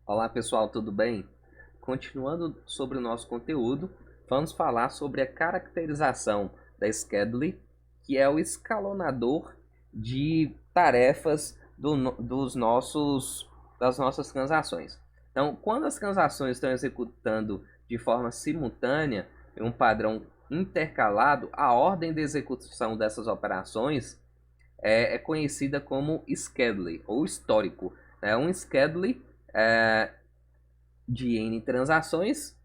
Olá pessoal, tudo bem? Continuando sobre o nosso conteúdo, vamos falar sobre a caracterização da Schedule, que é o escalonador de tarefas das nossas transações. Então, quando as transações estão executando de forma simultânea, em um padrão intercalado, a ordem de execução dessas operações é conhecida como schedule ou histórico. Um schedule é, de N transações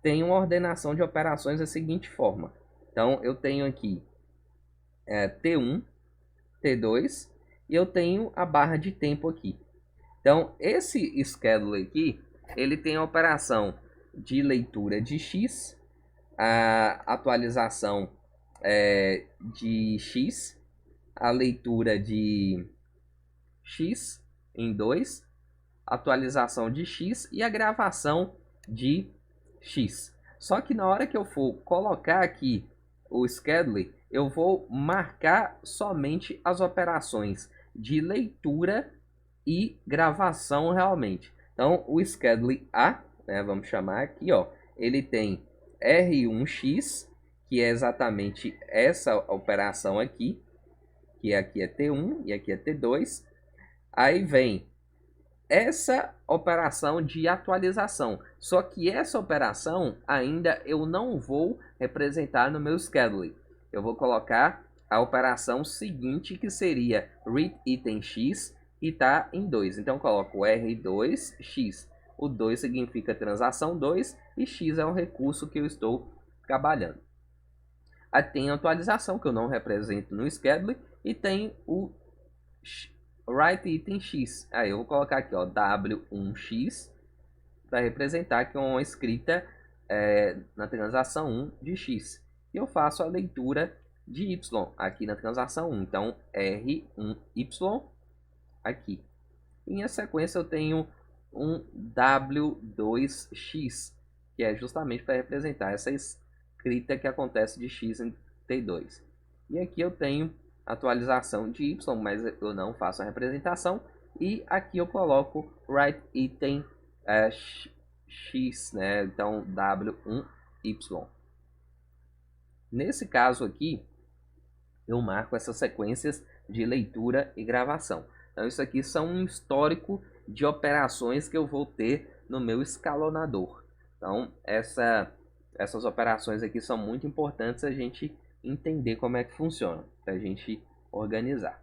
tem uma ordenação de operações da seguinte forma. Então, eu tenho aqui T1, T2 e eu tenho a barra de tempo aqui. Então, esse schedule aqui, ele tem a operação de leitura de X, a atualização de X, a leitura de X em 2, atualização de X e a gravação de X. Só que na hora que eu for colocar aqui o schedule, eu vou marcar somente as operações de leitura e gravação realmente. Então, o schedule A, né, vamos chamar aqui, ó, ele tem R1X, que é exatamente essa operação aqui, que aqui é T1 e aqui é T2. Aí vem essa operação de atualização. Só que essa operação ainda eu não vou representar no meu schedule. Eu vou colocar a operação seguinte, que seria read item x, e está em 2. Então, eu coloco R2x. O 2 significa transação 2 e x é o recurso que eu estou trabalhando. Aí tem a atualização, que eu não represento no schedule, e tem o write item x. Aí eu vou colocar aqui, ó, W1x, para representar que é uma escrita na transação 1 de x. E eu faço a leitura de y aqui na transação 1. Então, R1y aqui. E em sequência eu tenho um W2x, que é justamente para representar essa escrita que acontece de x em T2. E aqui eu tenho atualização de y, mas eu não faço a representação. E aqui eu coloco write item x, né? Então W1y. Nesse caso aqui, eu marco essas sequências de leitura e gravação. Então isso aqui são um histórico de operações que eu vou ter no meu escalonador. Então essas operações aqui são muito importantes a gente entender como é que funciona, para a gente organizar.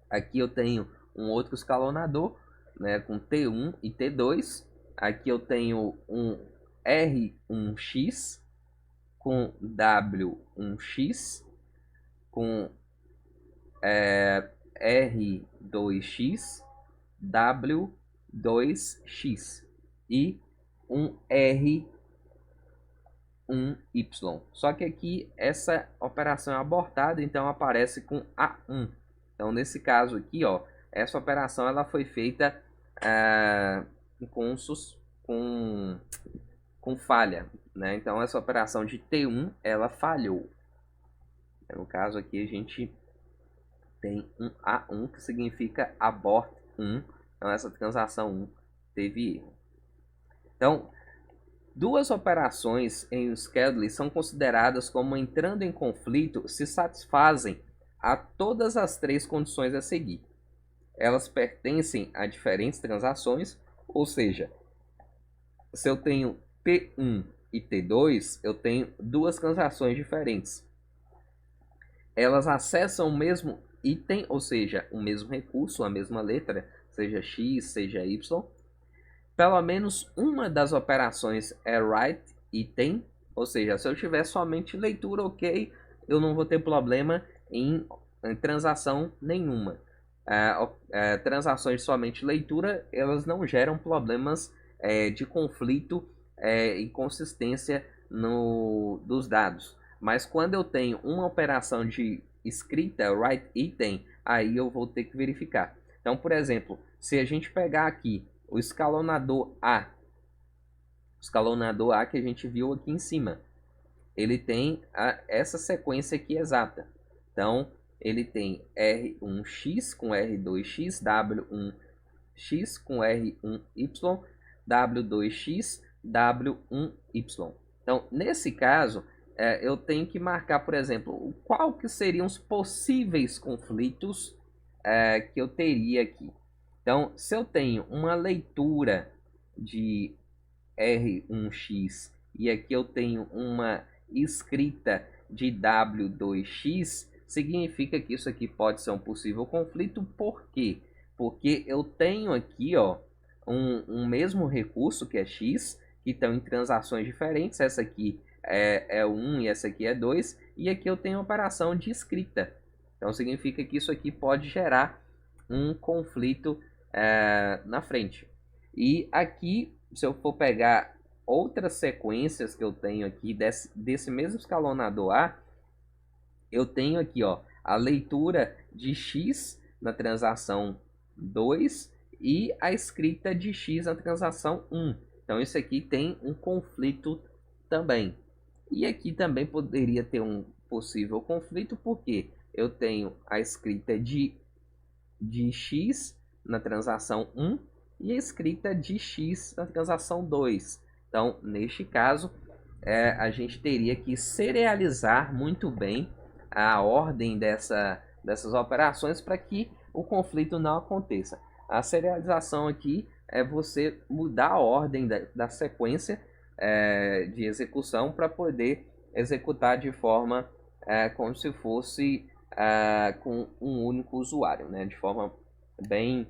Aqui eu tenho um outro escalonador, né, com T1 e T2. Aqui eu tenho um R1x com W1x, com R2x, W2x e um R1y. Só que aqui essa operação é abortada, então aparece com A1. Então nesse caso aqui, ó, essa operação ela foi feita com falha, né? Então essa operação de T1 ela falhou. No caso aqui a gente tem um A1 que significa abort 1. Então essa transação 1 teve erro. Então, duas operações em schedule são consideradas como entrando em conflito se satisfazem a todas as três condições a seguir. Elas pertencem a diferentes transações, ou seja, se eu tenho T1 e T2, eu tenho duas transações diferentes. Elas acessam o mesmo item, ou seja, o mesmo recurso, a mesma letra, seja X, seja Y. Pelo menos uma das operações é write item, ou seja, se eu tiver somente leitura, ok, eu não vou ter problema em transação nenhuma. Transações de somente leitura, elas não geram problemas de conflito e consistência dos dados. Mas quando eu tenho uma operação de escrita, write item, aí eu vou ter que verificar. Então, por exemplo, se a gente pegar aqui o escalonador A que a gente viu aqui em cima, ele tem essa sequência aqui exata. Então, ele tem R1x com R2x, x com R1Y, W2x, W1Y. Então, nesse caso, eu tenho que marcar, por exemplo, qual que seriam os possíveis conflitos que eu teria aqui. Então, se eu tenho uma leitura de R1x e aqui eu tenho uma escrita de W2x, significa que isso aqui pode ser um possível conflito. Por quê? Porque eu tenho aqui um mesmo recurso, que é x, que estão em transações diferentes. Essa aqui é 1 e essa aqui é 2. E aqui eu tenho operação de escrita. Então, significa que isso aqui pode gerar um conflito na frente. E aqui, se eu for pegar outras sequências que eu tenho aqui desse mesmo escalonador A, eu tenho aqui a leitura de x na transação 2 e a escrita de x na transação 1. Então, isso aqui tem um conflito também. E aqui também poderia ter um possível conflito, porque eu tenho a escrita de x na transação 1 e a escrita de x na transação 2. Então, neste caso, a gente teria que serializar muito bem a ordem dessas operações para que o conflito não aconteça. A serialização aqui é você mudar a ordem da sequência de execução para poder executar de forma como se fosse com um único usuário, né? De forma bem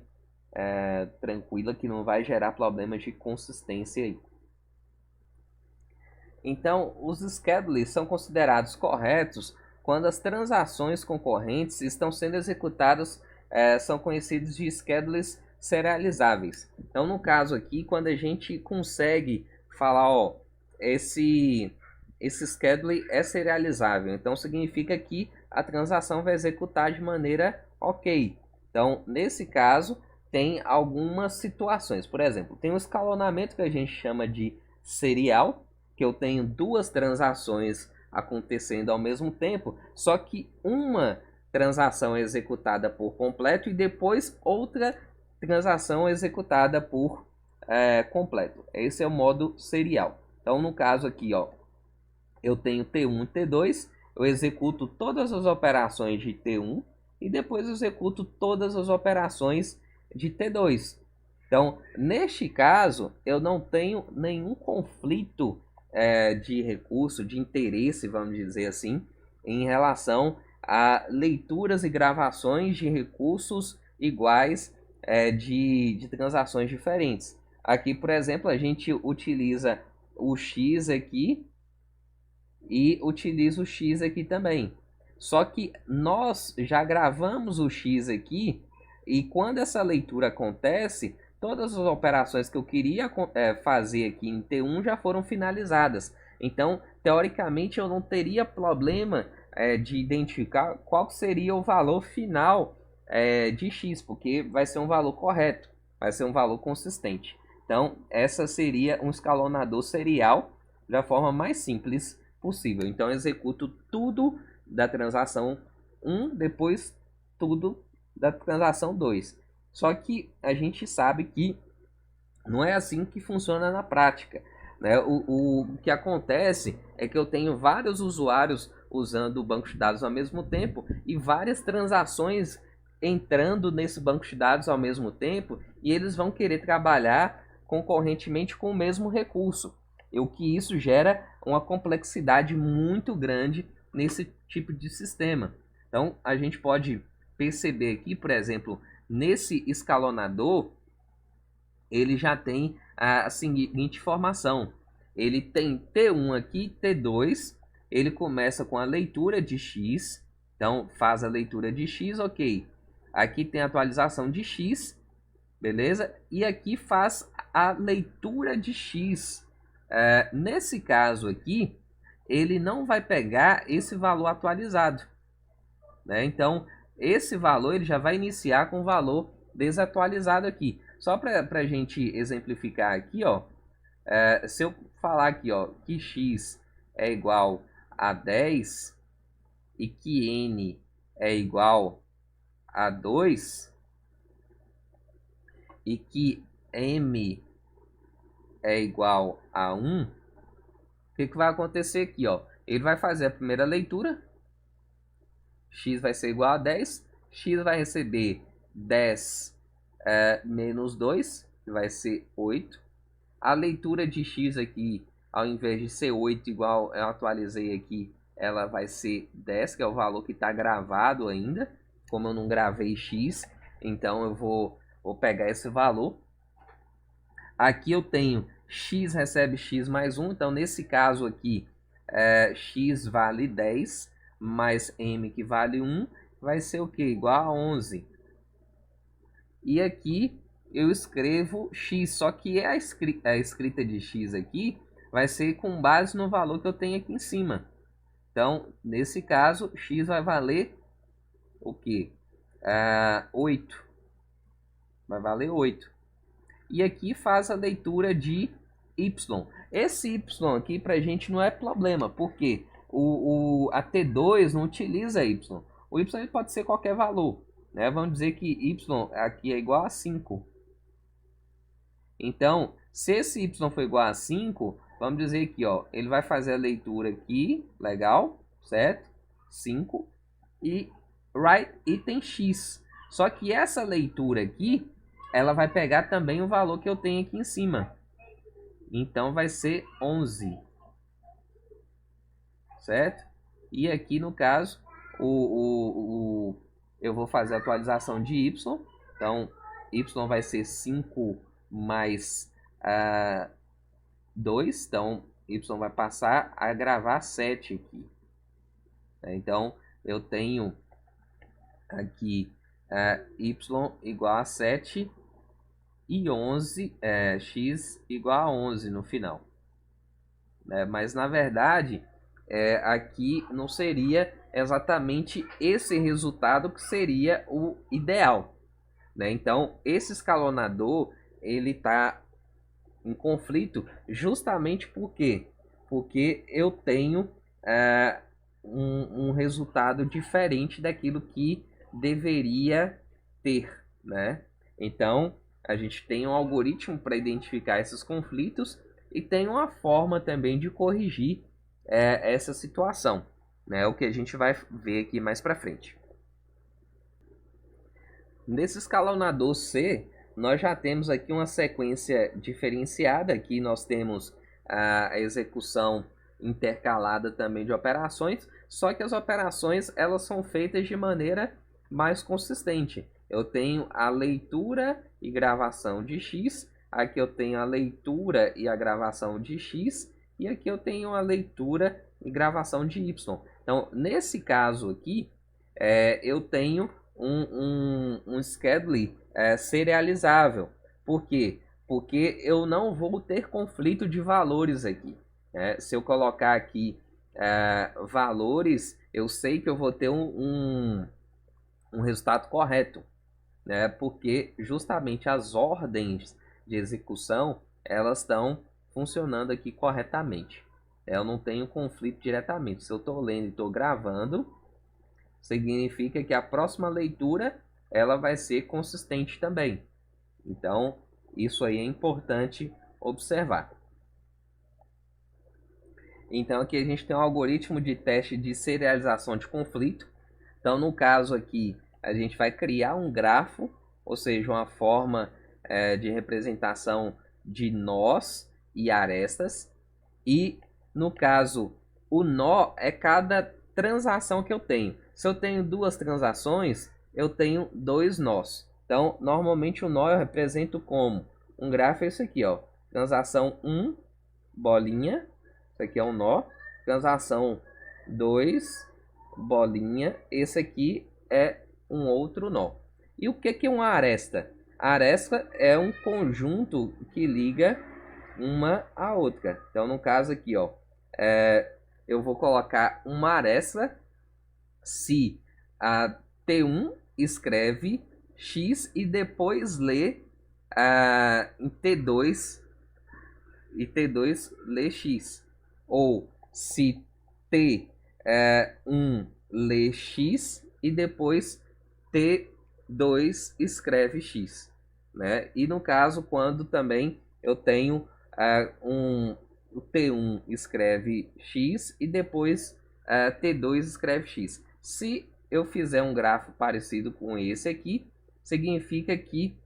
tranquila, que não vai gerar problemas de consistência aí. Então, os schedulers são considerados corretos quando as transações concorrentes estão sendo executadas, são conhecidos de schedulers serializáveis. Então, no caso aqui, quando a gente consegue falar, esse scheduler é serializável, então significa que a transação vai executar de maneira ok. Então, nesse caso, tem algumas situações. Por exemplo, tem um escalonamento que a gente chama de serial, que eu tenho duas transações acontecendo ao mesmo tempo, só que uma transação é executada por completo e depois outra transação é executada por completo. Esse é o modo serial. Então, no caso aqui, eu tenho T1 e T2, eu executo todas as operações de T1 e depois eu executo todas as operações de T2. Então, neste caso, eu não tenho nenhum conflito de recurso, de interesse, vamos dizer assim, em relação a leituras e gravações de recursos iguais de transações diferentes. Aqui, por exemplo, a gente utiliza o X aqui e utiliza o X aqui também. Só que nós já gravamos o X aqui e quando essa leitura acontece, todas as operações que eu queria fazer aqui em T1 já foram finalizadas. Então, teoricamente, eu não teria problema de identificar qual seria o valor final de x, porque vai ser um valor correto, vai ser um valor consistente. Então, essa seria um escalonador serial da forma mais simples possível. Então, eu executo tudo da transação 1, depois tudo da transação 2. Só que a gente sabe que não é assim que funciona na prática, né? O que acontece é que eu tenho vários usuários usando o banco de dados ao mesmo tempo e várias transações entrando nesse banco de dados ao mesmo tempo, e eles vão querer trabalhar concorrentemente com o mesmo recurso. O que isso gera uma complexidade muito grande nesse tipo de sistema. Então, a gente pode perceber aqui, por exemplo, nesse escalonador, ele já tem a seguinte formação. Ele tem T1 aqui, T2, ele começa com a leitura de x, então faz a leitura de x, ok. Aqui tem a atualização de x, beleza? E aqui faz a leitura de x. Nesse caso aqui, ele não vai pegar esse valor atualizado, né? Então, esse valor ele já vai iniciar com o valor desatualizado aqui. Só para a gente exemplificar aqui, se eu falar aqui, que x é igual a 10 e que n é igual a 2, e que m é igual a 1, o que vai acontecer aqui? Ó? Ele vai fazer a primeira leitura, x vai ser igual a 10, x vai receber 10 menos 2, que vai ser 8. A leitura de x aqui, ao invés de ser 8 igual eu atualizei aqui, ela vai ser 10, que é o valor que está gravado ainda. Como eu não gravei x, então eu vou pegar esse valor. Aqui eu tenho x recebe x mais 1, então nesse caso aqui, x vale 10, mais m que vale 1, vai ser o que? Igual a 11. E aqui eu escrevo x, só que a escrita de x aqui vai ser com base no valor que eu tenho aqui em cima. Então, nesse caso, x vai valer o que? 8. Vai valer 8. E aqui faz a leitura de y. Esse y aqui para a gente não é problema, porque a T2 não utiliza y. O y ele pode ser qualquer valor. Né? Vamos dizer que y aqui é igual a 5. Então, se esse y for igual a 5, vamos dizer aqui, ó, ele vai fazer a leitura aqui, legal, certo? 5 e write item x. Só que essa leitura aqui, ela vai pegar também o valor que eu tenho aqui em cima. Então, vai ser 11. Certo? E aqui, no caso, eu vou fazer a atualização de y. Então, y vai ser 5 mais 2. Então, y vai passar a gravar 7 aqui. Então, eu tenho aqui y igual a 7 e 11, x igual a 11 no final. Mas, na verdade, aqui não seria exatamente esse resultado que seria o ideal. Né? Então, esse escalonador ele está em conflito justamente porque eu tenho um resultado diferente daquilo que deveria ter. Né? Então, a gente tem um algoritmo para identificar esses conflitos e tem uma forma também de corrigir essa situação. Né? O que a gente vai ver aqui mais para frente. Nesse escalonador C, nós já temos aqui uma sequência diferenciada. Aqui nós temos a execução intercalada também de operações, só que as operações elas são feitas de maneira mais consistente. Eu tenho a leitura e gravação de x, aqui eu tenho a leitura e a gravação de x, e aqui eu tenho a leitura e gravação de y. Então, nesse caso aqui, eu tenho um schedule serializável. Por quê? Porque eu não vou ter conflito de valores aqui. Se eu colocar aqui valores, eu sei que eu vou ter um resultado correto. Porque justamente as ordens de execução elas estão funcionando aqui corretamente. Eu não tenho conflito diretamente. Se eu estou lendo e estou gravando, significa que a próxima leitura ela vai ser consistente também. Então, isso aí é importante observar. Então, aqui a gente tem um algoritmo de teste de serialização de conflito. Então, no caso aqui, a gente vai criar um grafo, ou seja, uma forma de representação de nós e arestas. E, no caso, o nó é cada transação que eu tenho. Se eu tenho duas transações, eu tenho dois nós. Então, normalmente o nó eu represento como um grafo é isso aqui, ó. Transação 1, bolinha. Isso aqui é um nó. Transação 2, bolinha. Esse aqui é um outro nó. E o que é uma aresta? A aresta é um conjunto que liga uma à outra. Então, no caso aqui, ó, eu vou colocar uma aresta se a T1 escreve x e depois lê em T2 e T2 lê x. Ou se T1 lê x e depois T2 escreve x. né? E no caso, quando também eu tenho o T1 escreve X e depois T2 escreve X. Se eu fizer um grafo parecido com esse aqui, significa que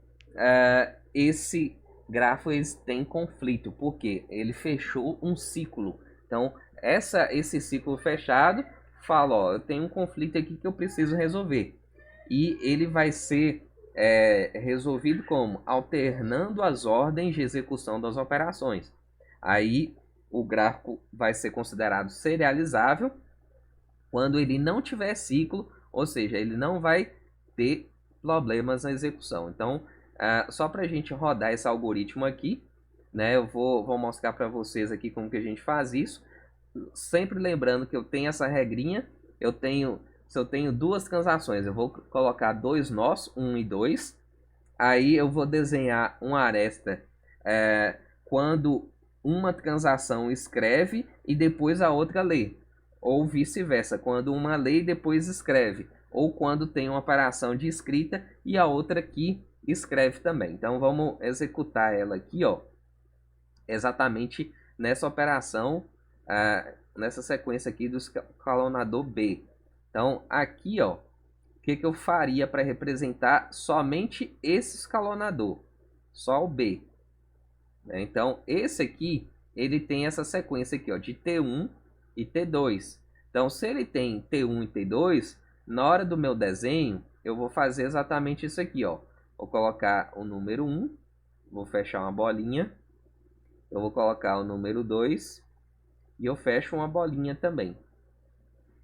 esse grafo tem conflito, porque ele fechou um ciclo. Então, esse ciclo fechado fala, ó, eu tenho um conflito aqui que eu preciso resolver. E ele vai ser resolvido como? Alternando as ordens de execução das operações. Aí o gráfico vai ser considerado serializável quando ele não tiver ciclo, ou seja, ele não vai ter problemas na execução. Então, só para a gente rodar esse algoritmo aqui, né, eu vou mostrar para vocês aqui como que a gente faz isso. Sempre lembrando que eu tenho essa regrinha, se eu tenho duas transações, eu vou colocar dois nós, 1 e 2. Aí eu vou desenhar uma aresta quando uma transação escreve e depois a outra lê. Ou vice-versa, quando uma lê e depois escreve. Ou quando tem uma operação de escrita e a outra que escreve também. Então vamos executar ela aqui, ó, exatamente nessa operação, nessa sequência aqui do escalonador B. Então aqui, ó, o que eu faria para representar somente esse escalonador? Só o B. Então esse aqui, ele tem essa sequência aqui, ó, de T1 e T2. Então se ele tem T1 e T2, na hora do meu desenho, eu vou fazer exatamente isso aqui, ó. Vou colocar o número 1, vou fechar uma bolinha. Eu vou colocar o número 2 e eu fecho uma bolinha também.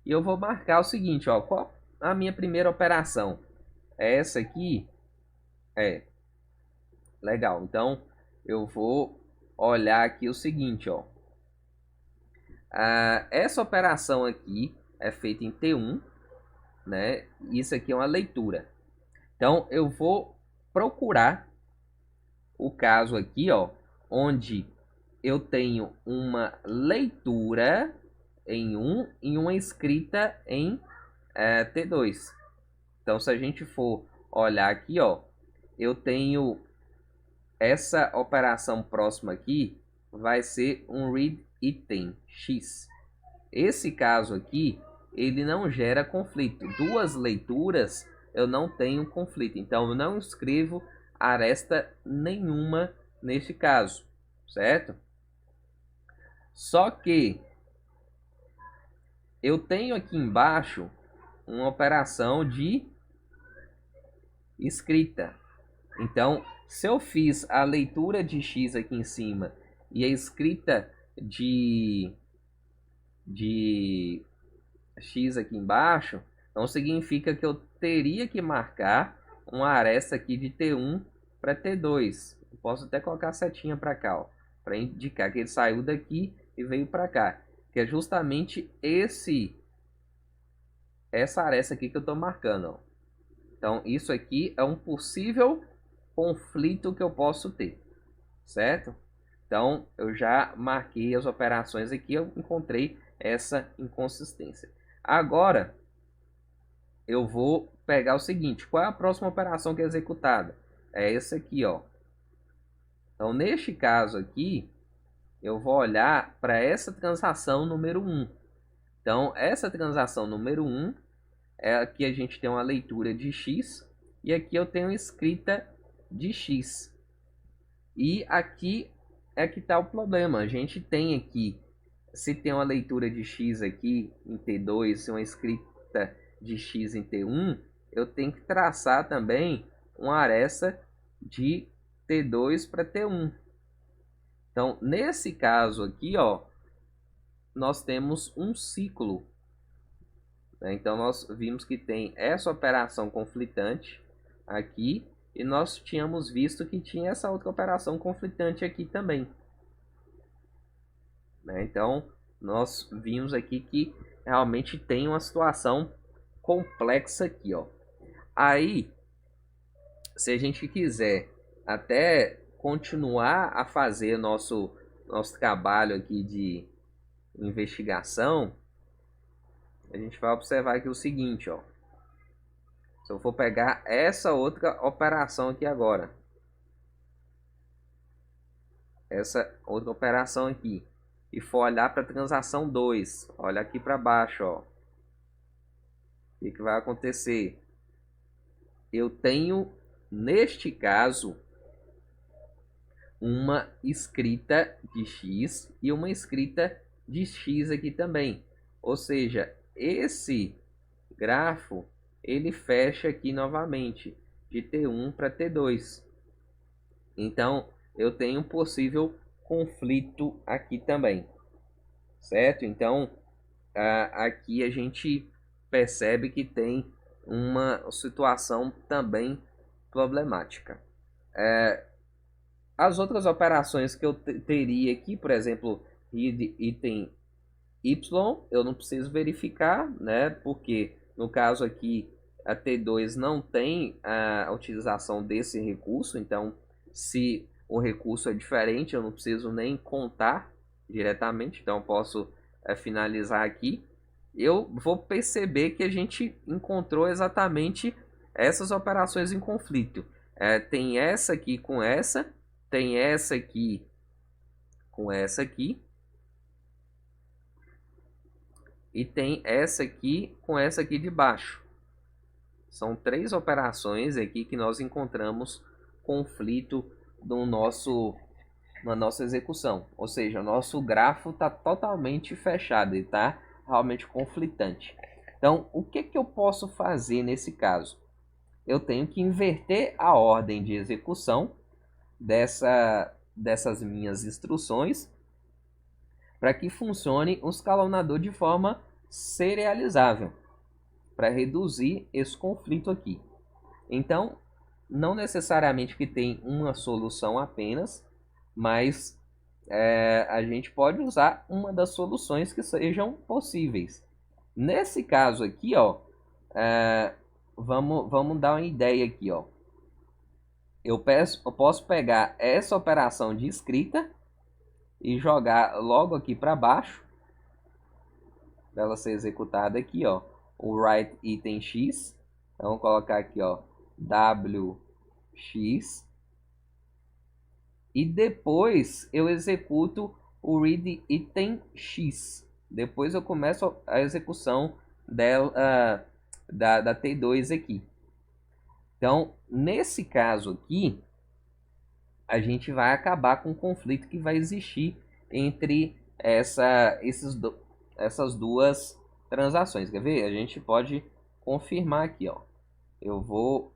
E eu vou marcar o seguinte, ó, qual a minha primeira operação? É essa aqui? Legal. Então, eu vou olhar aqui o seguinte, ó. Essa operação aqui é feita em T1, né? Isso aqui é uma leitura. Então, eu vou procurar o caso aqui, ó, onde eu tenho uma leitura em 1 e uma escrita em T2. Então, se a gente for olhar aqui, ó, eu tenho essa operação próxima aqui, vai ser um read item X. Esse caso aqui, ele não gera conflito. Duas leituras, eu não tenho conflito. Então, eu não escrevo aresta nenhuma neste caso, certo? Só que eu tenho aqui embaixo uma operação de escrita. Então, se eu fiz a leitura de X aqui em cima e a escrita de X aqui embaixo, então significa que eu teria que marcar uma aresta aqui de T1 para T2. Eu posso até colocar a setinha para cá, para indicar que ele saiu daqui e veio para cá, que é justamente essa aresta aqui que eu estou marcando, ó. Então isso aqui é um possível conflito que eu posso ter, certo? Então eu já marquei as operações aqui, eu encontrei essa inconsistência. Agora eu vou pegar o seguinte, qual é a próxima operação que é executada? É essa aqui, ó. Então neste caso aqui, eu vou olhar para essa transação número 1. Então essa transação número 1 é aqui a gente tem uma leitura de X e aqui eu tenho escrita de X. E aqui é que está o problema. A gente tem aqui, se tem uma leitura de X aqui em T2 e uma escrita de X em T1, eu tenho que traçar também uma aresta de T2 para T1. Então, nesse caso aqui, ó, nós temos um ciclo. Então, nós vimos que tem essa operação conflitante aqui e nós tínhamos visto que tinha essa outra operação conflitante aqui também. Então, nós vimos aqui que realmente tem uma situação complexa aqui, ó. Aí, se a gente quiser até continuar a fazer nosso trabalho aqui de investigação, a gente vai observar aqui o seguinte, ó. Se eu for pegar essa outra operação aqui agora, essa outra operação aqui e for olhar para a transação 2, olha aqui para baixo, ó, o que vai acontecer? Eu tenho, neste caso, uma escrita de X e uma escrita de X aqui também. Ou seja, esse grafo ele fecha aqui novamente de T1 para T2. Então, eu tenho um possível conflito aqui também, certo? Então, aqui a gente percebe que tem uma situação também problemática. As outras operações que eu teria aqui, por exemplo, read item Y, eu não preciso verificar, né? Porque no caso aqui a T2 não tem a utilização desse recurso, então se o recurso é diferente, eu não preciso nem contar diretamente, então eu posso finalizar aqui. Eu vou perceber que a gente encontrou exatamente essas operações em conflito. Tem essa aqui com essa, tem essa aqui com essa aqui, e tem essa aqui com essa aqui de baixo. São três operações aqui que nós encontramos conflito na nossa execução. Ou seja, o nosso grafo está totalmente fechado, ele está realmente conflitante. Então, o que eu posso fazer nesse caso? Eu tenho que inverter a ordem de execução dessas minhas instruções para que funcione o escalonador de forma serializável, para reduzir esse conflito aqui. Então, não necessariamente que tem uma solução apenas, mas a gente pode usar uma das soluções que sejam possíveis. Nesse caso aqui, ó, vamos dar uma ideia aqui, ó. Eu posso pegar essa operação de escrita e jogar logo aqui para baixo, para ela ser executada aqui, ó, o write item x. Então, vou colocar aqui, ó, wx, e depois eu executo o read item x. Depois eu começo a execução dela, da T2 aqui. Então, nesse caso aqui, a gente vai acabar com o conflito que vai existir entre essas duas transações. Quer ver? A gente pode confirmar aqui, ó. Eu vou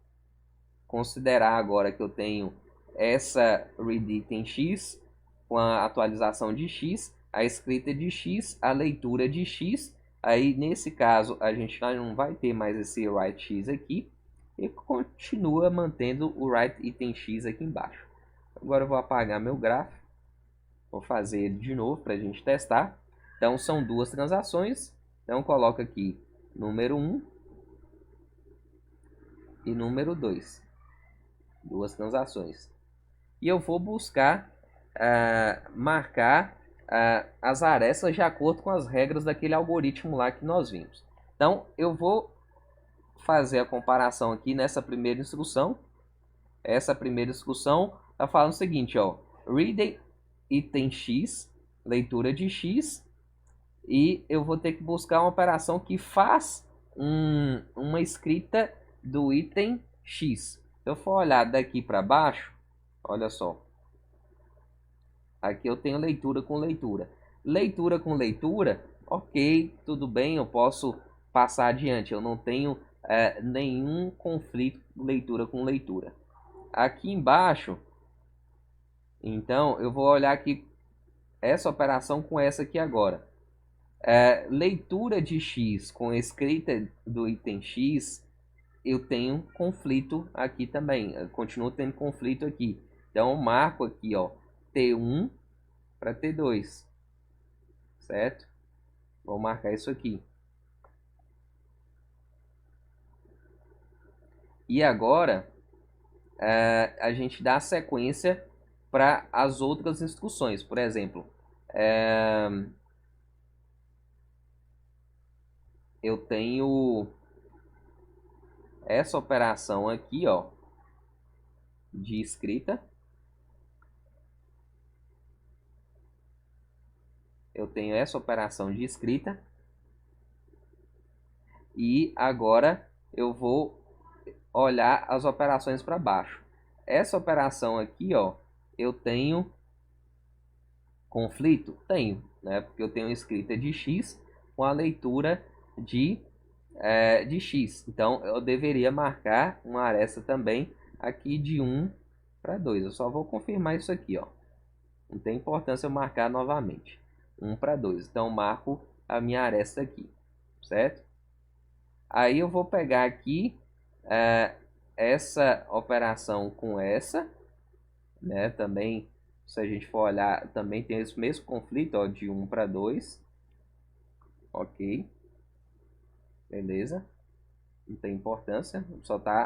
considerar agora que eu tenho essa read item x com a atualização de x, a escrita de x, a leitura de x. Aí nesse caso a gente não vai ter mais esse write x aqui e continua mantendo o write item x aqui embaixo. Agora eu vou apagar meu gráfico, vou fazer ele de novo para a gente testar. Então são duas transações, então coloco aqui número 1 e número 2, duas transações. E eu vou buscar marcar as arestas de acordo com as regras daquele algoritmo lá que nós vimos. Então eu vou fazer a comparação aqui nessa primeira instrução. Essa primeira instrução está falando o seguinte, ó, read item x, leitura de x, e eu vou ter que buscar uma operação que faz uma escrita do item x. Se eu for olhar daqui para baixo, olha só, aqui eu tenho leitura com leitura. Leitura com leitura, ok, tudo bem, eu posso passar adiante. Eu não tenho nenhum conflito leitura com leitura. Aqui embaixo, então, eu vou olhar aqui essa operação com essa aqui agora. Leitura de x com escrita do item x, eu tenho conflito aqui também. Eu continuo tendo conflito aqui. Então, eu marco aqui, ó, T1 para T2, certo? Vou marcar isso aqui. E agora, a gente dá a sequência para as outras instruções. Por exemplo, eu tenho essa operação aqui, ó, de escrita. eu tenho essa operação de escrita. E agora eu vou olhar as operações para baixo. Essa operação aqui, ó, eu tenho conflito? Tenho, né? Porque eu tenho escrita de x com a leitura de x. Então, eu deveria marcar uma aresta também aqui de 1 para 2. Eu só vou confirmar isso aqui, ó. Não tem importância eu marcar novamente. 1 para 2. Então, marco a minha aresta aqui, certo? Aí eu vou pegar aqui essa operação com essa, né? Também, se a gente for olhar, também tem esse mesmo conflito, ó, de 1 para 2. Ok. Beleza. Não tem importância, só está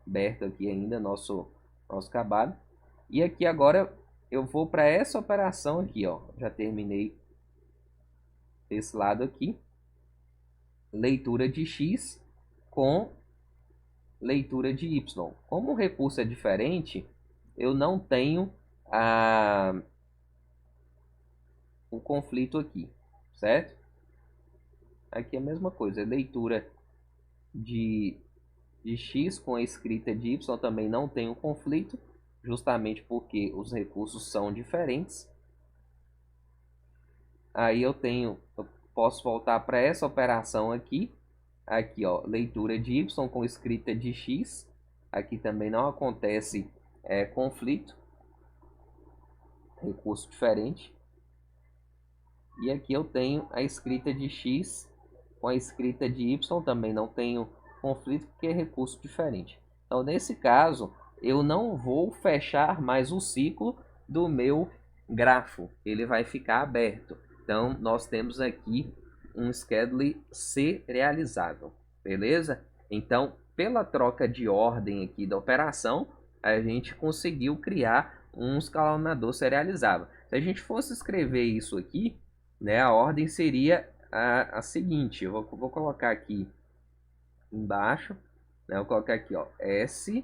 aberto aqui ainda nosso cabado. E aqui agora eu vou para essa operação aqui, ó. Já terminei esse lado aqui. Leitura de x com leitura de y. Como o recurso é diferente, eu não tenho o conflito aqui, certo? Aqui é a mesma coisa, leitura de x com a escrita de y também não tem um conflito, justamente porque os recursos são diferentes. Aí eu posso voltar para essa operação aqui, ó, leitura de y com escrita de x, aqui também não acontece conflito, recurso diferente. E aqui eu tenho a escrita de x com a escrita de y, também não tenho conflito porque é recurso diferente. Então, nesse caso, eu não vou fechar mais o ciclo do meu grafo, ele vai ficar aberto. Então, nós temos aqui um schedule serializável, beleza? Então, pela troca de ordem aqui da operação, a gente conseguiu criar um escalonador serializável. Se a gente fosse escrever isso aqui, né, a ordem seria a seguinte. Eu vou colocar aqui embaixo, né, eu vou colocar aqui, ó, S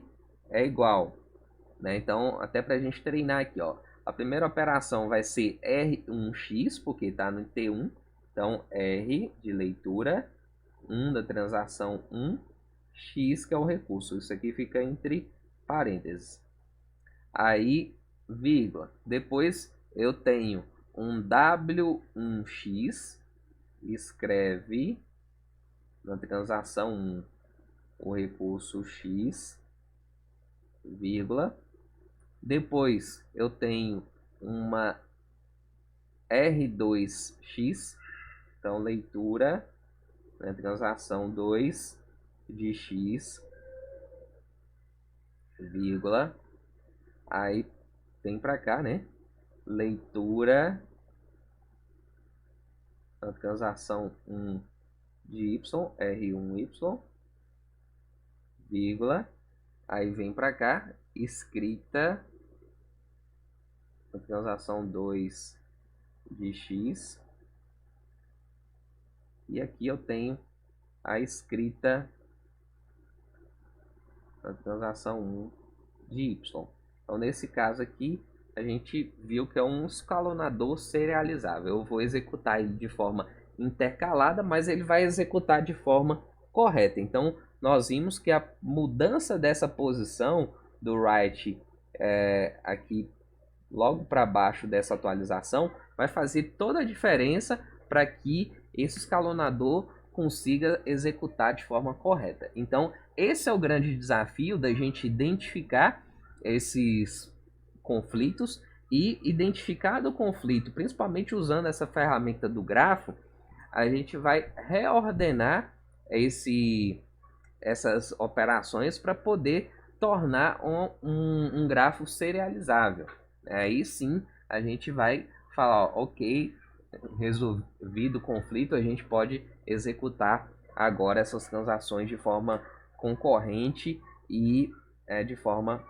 é igual, né? Então, até para a gente treinar aqui, ó, a primeira operação vai ser R1x, porque está no T1. Então, R de leitura, 1 da transação 1, x que é o recurso. Isso aqui fica entre parênteses. Aí, vírgula. Depois eu tenho um W1x, escreve na transação 1 o recurso x, vírgula. Depois eu tenho uma R2x, então leitura, né, transação 2 de x, vírgula. Aí vem para cá, né? Leitura, a transação 1 de y, R1y, vírgula. Aí vem para cá, escrita, a transação 2 de x. E aqui eu tenho a escrita, a transação 1 de y. Então, nesse caso aqui, a gente viu que é um escalonador serializável. Eu vou executar ele de forma intercalada, mas ele vai executar de forma correta. Então, nós vimos que a mudança dessa posição do write aqui logo para baixo dessa atualização vai fazer toda a diferença para que esse escalonador consiga executar de forma correta. Então, esse é o grande desafio da gente identificar esses conflitos e, identificado o conflito, principalmente usando essa ferramenta do grafo, a gente vai reordenar essas operações para poder tornar um grafo serializável. Aí sim a gente vai falar, ó, ok, resolvido o conflito, a gente pode executar agora essas transações de forma concorrente e de forma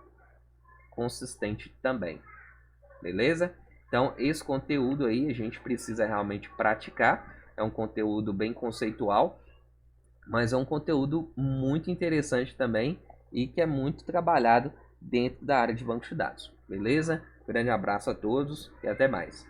consistente também, beleza? Então esse conteúdo aí a gente precisa realmente praticar, é um conteúdo bem conceitual, mas é um conteúdo muito interessante também e que é muito trabalhado dentro da área de banco de dados, beleza? Grande abraço a todos e até mais.